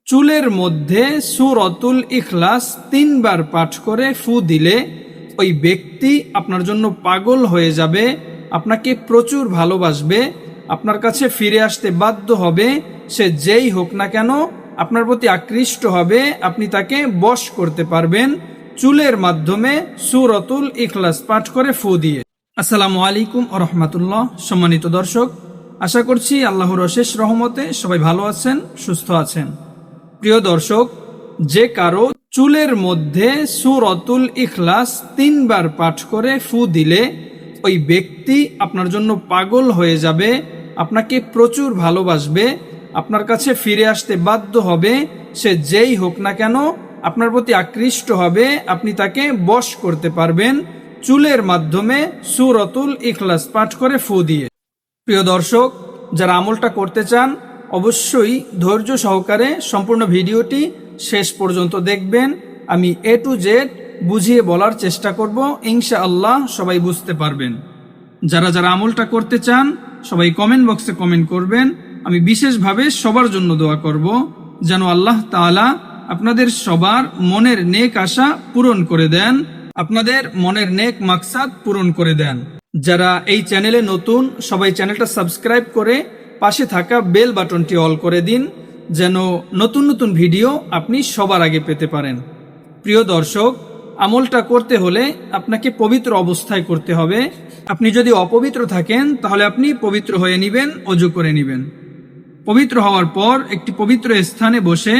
চুলের মধ্যে সূরাতুল ইখলাস 3 বার পাঠ করে ফু দিলে ওই ব্যক্তি আপনার জন্য পাগল হয়ে যাবে, আপনাকে প্রচুর ভালোবাসবে, আপনার কাছে ফিরে আসতে বাধ্য হবে। সে যেই হোক না কেন আপনার প্রতি আকৃষ্ট হবে, আপনি তাকে বশ করতে পারবেন চুলের মাধ্যমে সূরাতুল ইখলাস পাঠ করে ফু দিয়ে। আসসালামু আলাইকুম ওয়া রাহমাতুল্লাহ। সম্মানিত দর্শক, আশা করছি আল্লাহর অশেষ রহমতে সবাই ভালো আছেন, সুস্থ আছেন। প্রিয় দর্শক, যে কারো চুলের মধ্যে সূরাতুল ইখলাস 3 বার পাঠ করে ফু দিলে ওই ব্যক্তি আপনার জন্য পাগল হয়ে যাবে, আপনাকে প্রচুর ভালোবাসবে, আপনার কাছে ফিরে আসতে বাধ্য হবে। সে যেই হোক না কেন আপনার প্রতি আকৃষ্ট হবে, আপনি তাকে বশ করতে পারবেন চুলের মাধ্যমে সূরাতুল ইখলাস পাঠ করে ফু দিয়ে। প্রিয় দর্শক, যারা আমলটা করতে চান অবশ্যই ধৈর্য সহকারে সম্পূর্ণ ভিডিওটি শেষ পর্যন্ত দেখবেন। আমি A to Z বুঝিয়ে বলার চেষ্টা করব, ইনশাআল্লাহ সবাই বুঝতে পারবেন। যারা যারা আমলটা করতে চান সবাই কমেন্ট বক্সে কমেন্ট করবেন। আমি বিশেষভাবে সবার জন্য দোয়া করব যেন আল্লাহ তাআলা আপনাদের সবার মনের নেক আশা পূরণ করে দেন, আপনাদের মনের নেক মাকসাদ পূরণ করে দেন। যারা এই চ্যানেলে নতুন, সবাই চ্যানেলটা সাবস্ক্রাইব করে পাশে থাকা বেল বাটনটি অল করে দিন, যেন নতুন নতুন ভিডিও আপনি সবার আগে পেতে পারেন। প্রিয় দর্শক, আমলটা করতে হলে আপনাকে পবিত্র অবস্থায় করতে হবে। আপনি যদি অপবিত্র থাকেন তাহলে আপনি পবিত্র হয়ে নেবেন, ওযু করে নেবেন। পবিত্র হওয়ার পর একটি পবিত্র স্থানে বসে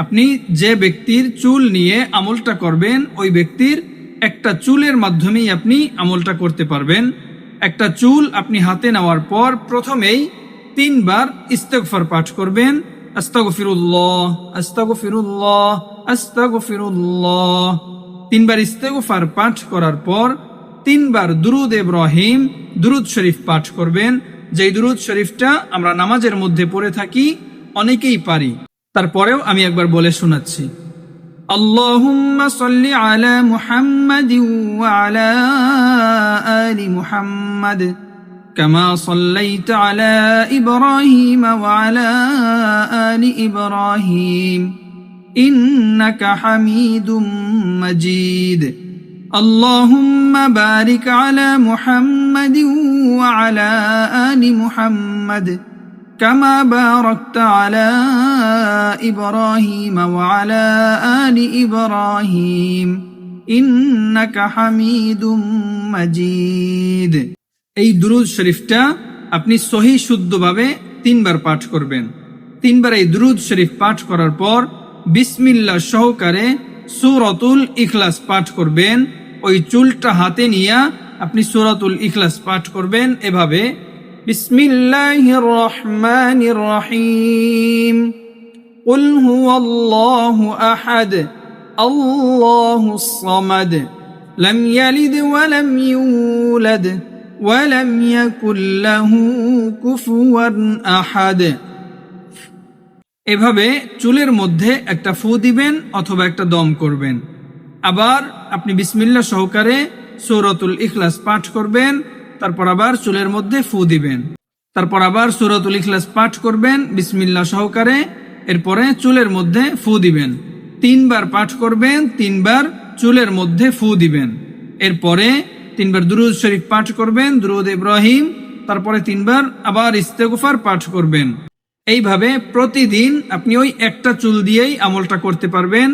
আপনি যে ব্যক্তির চুল নিয়ে আমলটা করবেন ওই ব্যক্তির একটা চুলের মাধ্যমেই আপনি আমলটা করতে পারবেন। একটা চুল আপনি হাতে নেওয়ার পর প্রথমেই 3 বার ইস্তেগফার পাঠ করবেন। আস্তাগফিরুল্লাহ, আস্তাগফিরুল্লাহ, আস্তাগফিরুল্লাহ। 3 বার ইস্তেগফার পাঠ করার পর 3 বার দুরুদ ইব্রাহিম, দুরুদ শরীফ পাঠ করবেন। যেই দুরুদ শরীফটা আমরা নামাজের মধ্যে পড়ে থাকি, অনেকেই পারি, তারপরেও আমি একবার বলে শোনাচ্ছি। আল্লাহুম্মা সাল্লি আলা মুহাম্মাদিন ওয়া আলা আলি মুহাম্মাদ কামা সাল্লাইতা আলা ইব্রাহিম ওয়া আলা আলি ইব্রাহিম ইন্নাকা হামিদুম মাজিদ। আল্লাহুম্মা বারিক আলা মুহাম্মাদিন ওয়া আলা আলি মুহাম্মাদ কামা বারাকতা আলা ইব্রাহিম ওয়া আলা আলি ইব্রাহিম ইন্নাকা হামিদুম মাজিদ। এই দুরুদ শরীফটা আপনি সহি শুদ্ধভাবে 3 বার পাঠ করবেন। 3 বার এই দুরুদ শরীফ পাঠ করার পর বিসমিল্লাহ সহকারে সূরাতুল ইখলাস পাঠ করবেন। ওই চুলটা হাতে নিয়ে আপনি সূরাতুল ইখলাস পাঠ করবেন এভাবে, বিসমিল্লাহির রহমানির রহিম, কুল হুয়াল্লাহু আহাদ, আল্লাহুস সামাদ, লাম ইয়ালিদ ওয়া লাম ইউলাদ ওয়া লাম ইয়াকুল লাহু কুফুয়ান আহাদ। এভাবে চুলের মধ্যে একটা ফু দিবেন অথবা একটা দম করবেন। আবার আপনি বিসমিল্লাহ সহকারে সূরাতুল ইখলাস পাঠ করবেন, তারপর আবার চুলের মধ্যে ফু দিবেন, তারপর আবার সূরাতুল ইখলাস পাঠ করবেন বিসমিল্লাহ সহকারে, এরপরে চুলের মধ্যে ফু দিবেন। 3 বার পাঠ করবেন, 3 বার চুলের মধ্যে ফু দিবেন। এরপরে 3 বার দুরুদ শরীফ পাঠ করবেন, দুরুদ ইব্রাহিম, তারপরে 3 বার আবার ইস্তেগফার পাঠ করবেন। এইভাবে প্রতিদিন আপনি ওই একটা চুল দিয়েই আমলটা করতে পারবেন।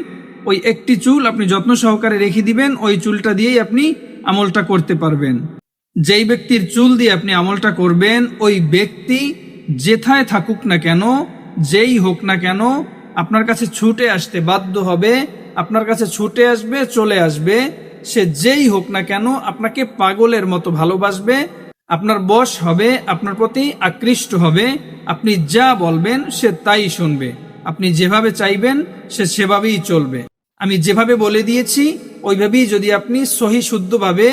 ওই একটি চুল আপনি যত্ন সহকারে রেখে দিবেন, ওই চুলটা দিয়েই আপনি আমলটা করতে পারবেন। যেই ব্যক্তির চুল দিয়ে আপনি আমলটা করবেন ওই ব্যক্তি যেথায় থাকুক না কেন, যেই হোক না কেন, আপনার কাছে ছুটে আসতে বাধ্য হবে, আপনার কাছে ছুটে আসবে, চলে আসবে। সে যেই হোক না কেন আপনাকে পাগলের মতো ভালোবাসবে, আপনার বশ হবে, আপনার প্রতি আকৃষ্ট হবে। আপনি যা বলবেন সে তাই শুনবে, আপনি যেভাবে চাইবেন সে সেভাবেই চলবে। আমি যেভাবে বলে দিয়েছি ওইভাবেই যদি আপনি সহি শুদ্ধভাবে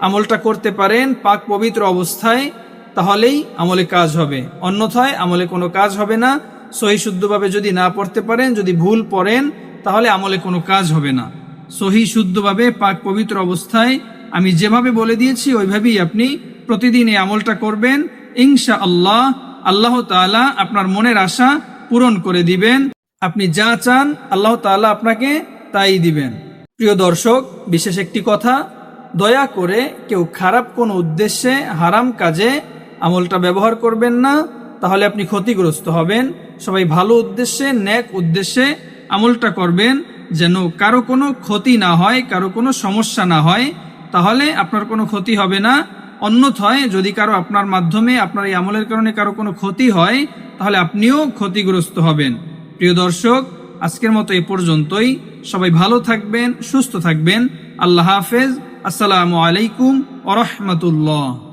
আমলটা করতে পারেন পাক পবিত্র অবস্থায়, তাহলেই আমলে কাজ হবে, অন্যথায় আমলে কোনো কাজ হবে না। সহি শুদ্ধভাবে যদি না পড়তে পারেন, যদি ভুল পড়েন, তাহলে আমলে কোনো কাজ হবে না। সহি শুদ্ধভাবে পাক পবিত্র অবস্থায় আমি যেভাবে বলে দিয়েছি ওইভাবেই আপনি প্রতিদিন এই আমলটা করবেন। ইনশাআল্লাহ আল্লাহ তাআলা আপনার মনের আশা পূরণ করে দিবেন। আপনি যা চান আল্লাহ তাআলা আপনাকে তাই দিবেন। প্রিয় দর্শক, বিশেষ একটি কথা, দয়া করে কেউ খারাপ কোনো উদ্দেশ্যে হারাম কাজে আমলটা ব্যবহার করবেন না, তাহলে আপনি ক্ষতিগ্রস্ত হবেন। সবাই ভালো উদ্দেশ্যে, নেক উদ্দেশ্যে আমলটা করবেন, যেন কারো কোনো ক্ষতি না হয়, কারো কোনো সমস্যা না হয়, তাহলে আপনার কোনো ক্ষতি হবে না। অন্যথায় যদি কারো আপনার মাধ্যমে, আপনার এই আমলের কারণে কারো কোনো ক্ষতি হয়, তাহলে আপনিও ক্ষতিগ্রস্ত হবেন। প্রিয় দর্শক, আজকের মতো এ পর্যন্তই। সবাই ভালো থাকবেন, সুস্থ থাকবেন। আল্লাহ হাফেজ। আসসালামু আলাইকুম ওয়া রাহমাতুল্লাহ।